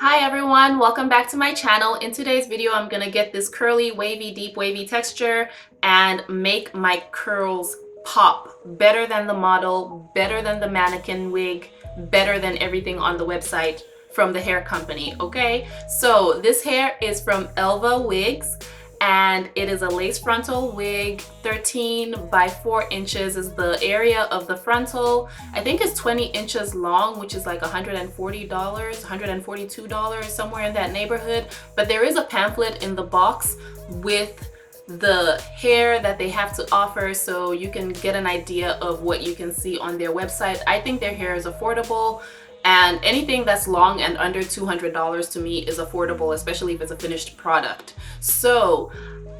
Hi everyone, welcome back to my channel. In today's video, I'm gonna get this curly, wavy, deep wavy texture and make my curls pop better than the model, better than the mannequin wig, better than everything on the website from the hair company, okay? So this hair is from Elva Wigs and it is a lace frontal wig. 13 by 4 inches is the area of the frontal. I think it's 20 inches long, which is like $140, $142, somewhere in that neighborhood. But there is a pamphlet in the box with the hair that they have to offer, so you can get an idea of what you can see on their website. I think their hair is affordable, and anything that's long and under $200 to me is affordable, especially if it's a finished product. So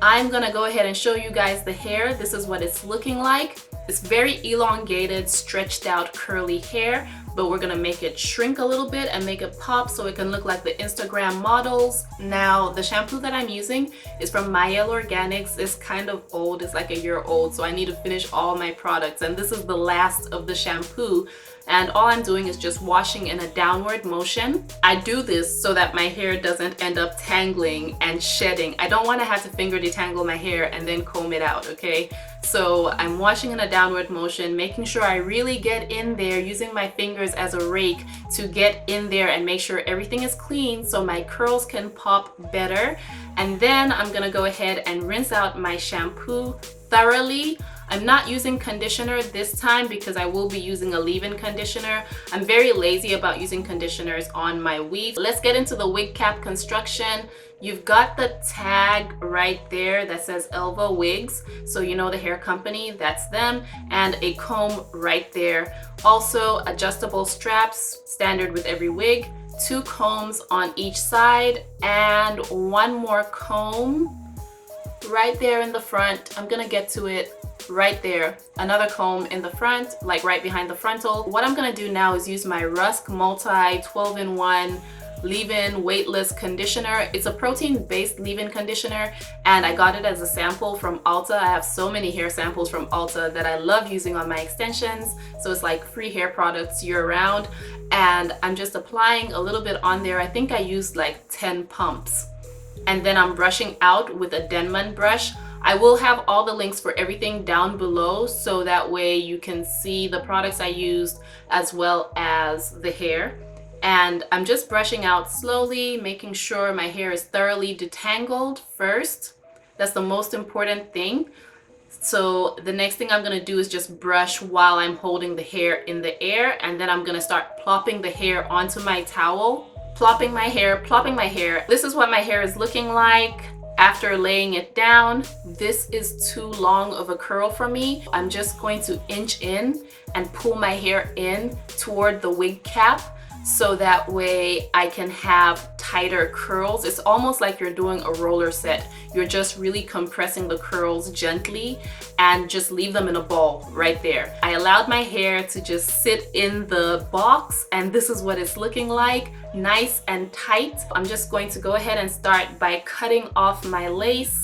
I'm gonna go ahead and show you guys the hair. This is what it's looking like. It's very elongated, stretched out, curly hair, but we're gonna make it shrink a little bit and make it pop so it can look like the Instagram models. Now, the shampoo that I'm using is from Mielle Organics. It's kind of old, it's like a year old, so I need to finish all my products. And this is the last of the shampoo. And all I'm doing is just washing in a downward motion. I do this so that my hair doesn't end up tangling and shedding. I don't want to have to finger detangle my hair and then comb it out, okay? So I'm washing in a downward motion, making sure I really get in there, using my fingers as a rake to get in there and make sure everything is clean so my curls can pop better. And then I'm gonna go ahead and rinse out my shampoo thoroughly. I'm not using conditioner this time because I will be using a leave-in conditioner. I'm very lazy about using conditioners on my weave. Let's get into the wig cap construction. You've got the tag right there that says Elva Wigs, so you know the hair company, that's them, and a comb right there. Also, adjustable straps, standard with every wig, 2 combs on each side, and 1 more comb right there in the front. I'm gonna get to it right there. Another comb in the front, like right behind the frontal. What I'm gonna do now is use my Rusk Multi 12-in-1 leave-in weightless conditioner. It's a protein-based leave-in conditioner, and I got it as a sample from Ulta. I have so many hair samples from Ulta that I love using on my extensions, so it's like free hair products year-round. And I'm just applying a little bit on there. I think I used like 10 pumps, and then I'm brushing out with a Denman brush. I will have all the links for everything down below, so that way you can see the products I used as well as the hair. And I'm just brushing out slowly, making sure my hair is thoroughly detangled first. That's the most important thing. So the next thing I'm gonna do is just brush while I'm holding the hair in the air, and then I'm gonna start plopping the hair onto my towel. Plopping my hair, plopping my hair. This is what my hair is looking like after laying it down. This is too long of a curl for me. I'm just going to inch in and pull my hair in toward the wig cap, so that way I can have tighter curls. It's almost like you're doing a roller set. You're just really compressing the curls gently and just leave them in a ball right there. I allowed my hair to just sit in the box, and this is what it's looking like, nice and tight. I'm just going to go ahead and start by cutting off my lace.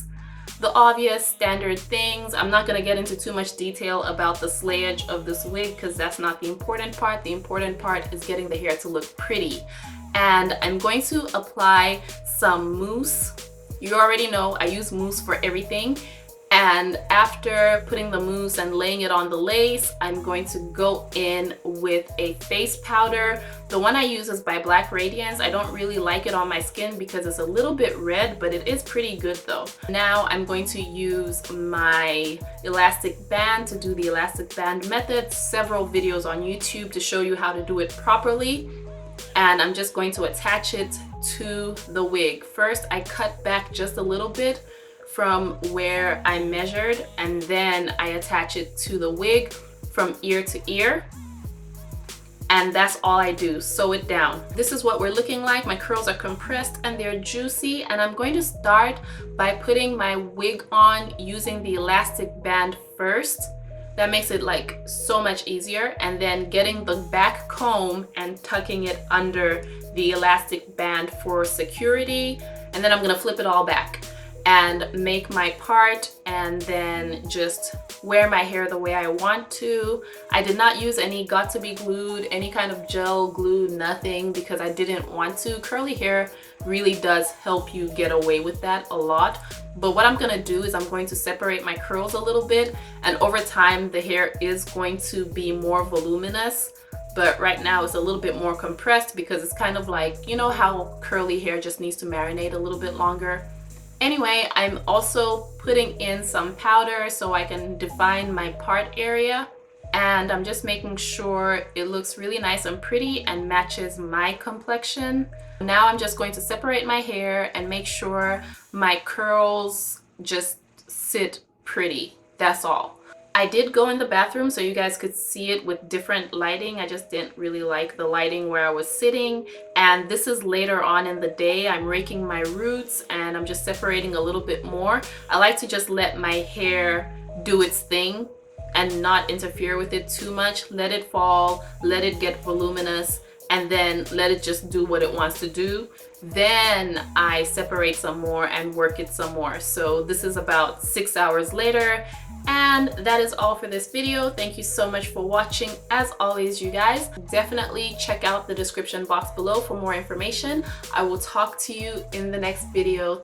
The obvious standard things. I'm not going to get into too much detail about the slayage of this wig because that's not the important part. The important part is getting the hair to look pretty. And I'm going to apply some mousse. You already know I use mousse for everything. And after putting the mousse and laying it on the lace, I'm going to go in with a face powder. The one I use is by Black Radiance. I don't really like it on my skin because it's a little bit red, but it is pretty good though. Now I'm going to use my elastic band to do the elastic band method. Several videos on YouTube to show you how to do it properly. And I'm just going to attach it to the wig. First, I cut back just a little bit from where I measured, and then I attach it to the wig from ear to ear. And that's all I do, sew it down. This is what we're looking like. My curls are compressed and they're juicy, and I'm going to start by putting my wig on using the elastic band first. That makes it like so much easier, and then getting the back comb and tucking it under the elastic band for security. And then I'm gonna flip it all back and make my part, and then just wear my hair the way I want to. I did not use any got to be glued, any kind of gel glue, nothing, because I didn't want to. Curly hair really does help you get away with that a lot. But what I'm gonna do is I'm going to separate my curls a little bit, and over time the hair is going to be more voluminous. But right now it's a little bit more compressed because it's kind of like, you know how curly hair just needs to marinate a little bit longer. Anyway, I'm also putting in some powder so I can define my part area. And I'm just making sure it looks really nice and pretty and matches my complexion. Now I'm just going to separate my hair and make sure my curls just sit pretty. That's all. I did go in the bathroom so you guys could see it with different lighting. I just didn't really like the lighting where I was sitting. And this is later on in the day. I'm raking my roots and I'm just separating a little bit more. I like to just let my hair do its thing and not interfere with it too much. Let it fall, let it get voluminous, and then let it just do what it wants to do. Then I separate some more and work it some more. So this is about 6 hours later. And that is all for this video. Thank you so much for watching. As always, you guys, definitely check out the description box below for more information. I will talk to you in the next video.